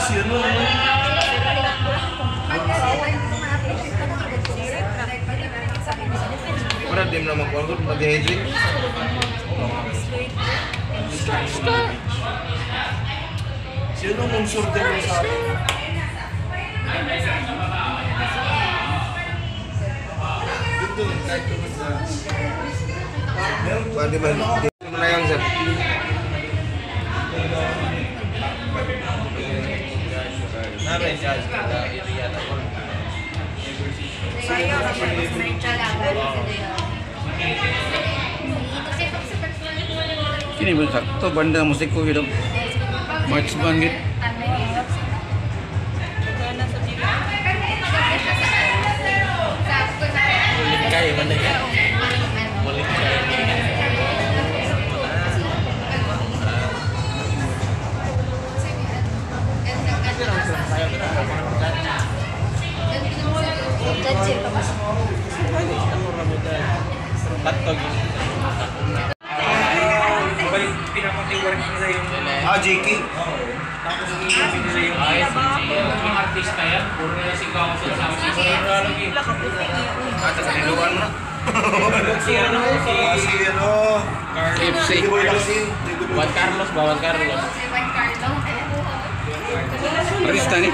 Sino? Wala din naman ko. Mag-dehydrate. Sino mong surte mo sa akin? Dito, kahit kumanda. Pwede ba? Dito mo na yung sir. Ini betul sakto banda musik ko hidup. March banget. Mulit kayo banda ya. Mulit kayo. JK. Tapos pinila yung mga artista yan. Puro na sigaw sa Tagaliluan mo na. Si ano? FC. Juan Carlos ba? Juan Carlos. Artista ni.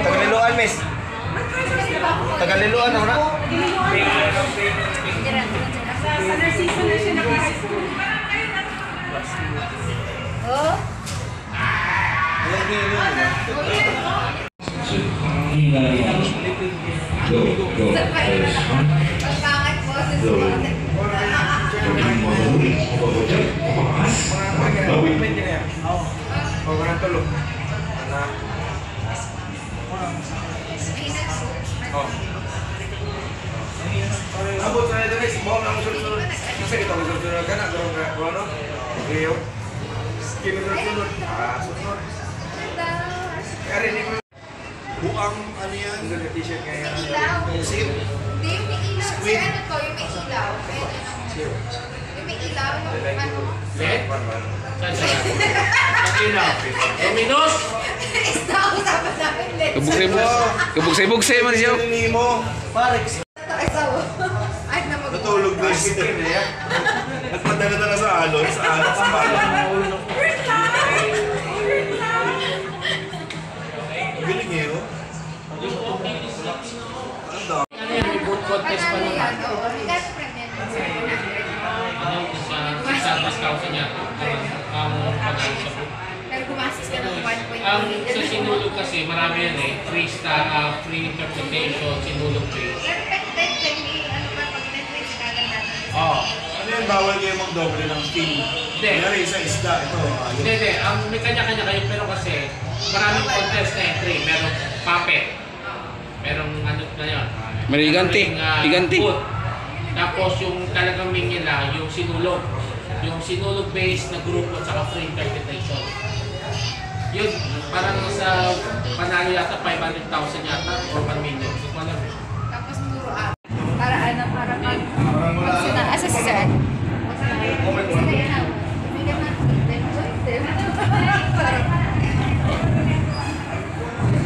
Tagaliluan, miss. Tagaliluan ako na. Oh. Abot sa ito guys, bawa na musul-sulod. Kasi kita musul-sulod ka na, gawin ka, ano? Iyo. Kinunod-sulod. Sunod. Kaya rin ko. Buang, ano yan? Yung t-shirt nga yan. Ilaw. Seal. Hindi, yung may ilaw. Kasi ano to, yung may ilaw. Yung may ilaw, yung ano. Let? Saan ilaw? Dominos? Isda ako sabi namin, let's. Kebuksay man siya. Hindi mo. Parex. Asawa. Ay, na mag- Natulog doon si Tim eh. Nagpadala-dala sa alon. Sa alon. Sa alon. Galing eh, oh. Ano yan? May boot contest pa naman. Sa discount niya. Ang pag-alis sa boot. Pero gumastos ka ng 1.2 Sa million. sinulog kasi, marami yan eh. Free interpretation, sinulog page. Pero pwede, ano ba, pag pwede kaganda. Oo. Ano yan? Bawal kayo mag-doble ng fee. Hindi. Kaya sa isda, ito. Hindi. May kanya-kanya kayo, pero kasi maraming contest na entry. Merong puppet. Merong ano na yun. May higanti. Higanti. Food. Tapos yung talagang main nila, yung sinulog. Yung sinulog base na grupo at saka free interpretation. Yun, parang sa panalo yata 500,000 yata or 1 million. So, alam mo. Tapos muro para ano, para pag... Parang wala. Asa si Sir?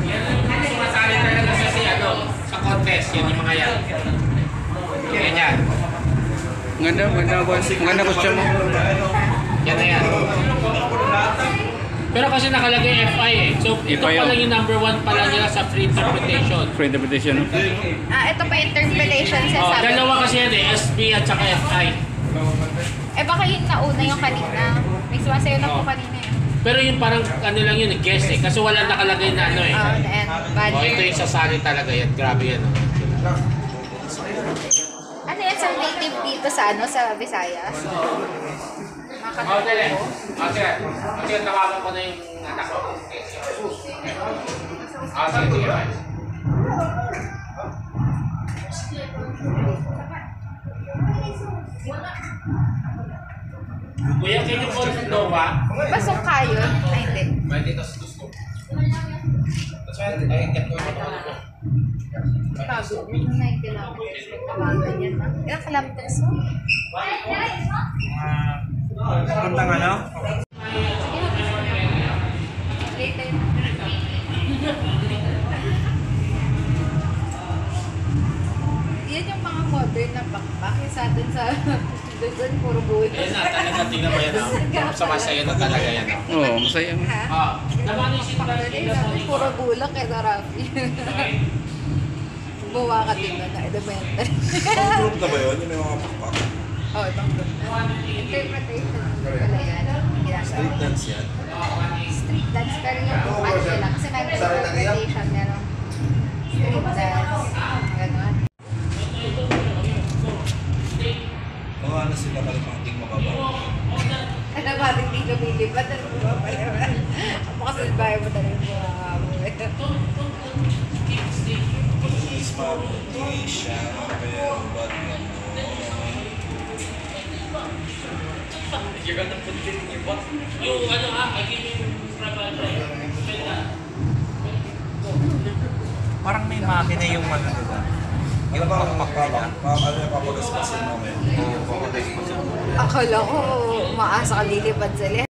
Yan yung sumasali talaga sa contest. Yan yung mga yan. Ganyan. Ganda ko siya mo. Yan na yan. Pero kasi nakalagay FI eh. So, ito FI, pala yung number 1 pala nila sa free interpretation. Free interpretation. Ito pa interpretation sa Oh, sabi. dalawa kasi yan eh. SB at saka FI. Baka yun nauna yung kanina. May sumasayo na po kanina eh. Pero yung parang ano lang yun, guess eh. Kasi wala nakalagay na ano eh. The end. Oh, ito yung sasali talaga yan. Grabe yan. Ano yan sa native dito sa ano, sa Visayas? Oh, dali. Sige, tawagan ko na yung anak ko. Sige. Kuya, can you call from Nova? Pasok kayo? Ay, hindi. May dito sa gusto. Ay, get ko yung ko. Yung 9 kilometers. Tawagan yan na. Ilang kilometers mo? Puntang ano? Later Doon, puro buhay. Ayun na, talaga tingnan mo yan. Sa masaya na talaga yan. Oo, masaya. Ha? Ah, naman yung sintas nila po ni Puro gulak kay Rafi. Buwa ka din na elemental. Pang group na ba yun? Yung may mga pakpak. Oo, ibang group. Interpretation. Wala yan. Street dance yan. Street dance. Pero yung ano nila. Kasi may interpretation merong street dance. Ganon. Mga ano sila kalimanting mababa. Ano ba, hindi lumilipad. Ano ba pala? Ako kasi bahay mo talaga yung mga Please, mabuti siya, pero ba't gano'n? Yung ano again yung trabaho Parang may makina yung ano nila. Ano ba ang papagaspasin mo ngayon? Akala ko, umaasa ka lilipad sila.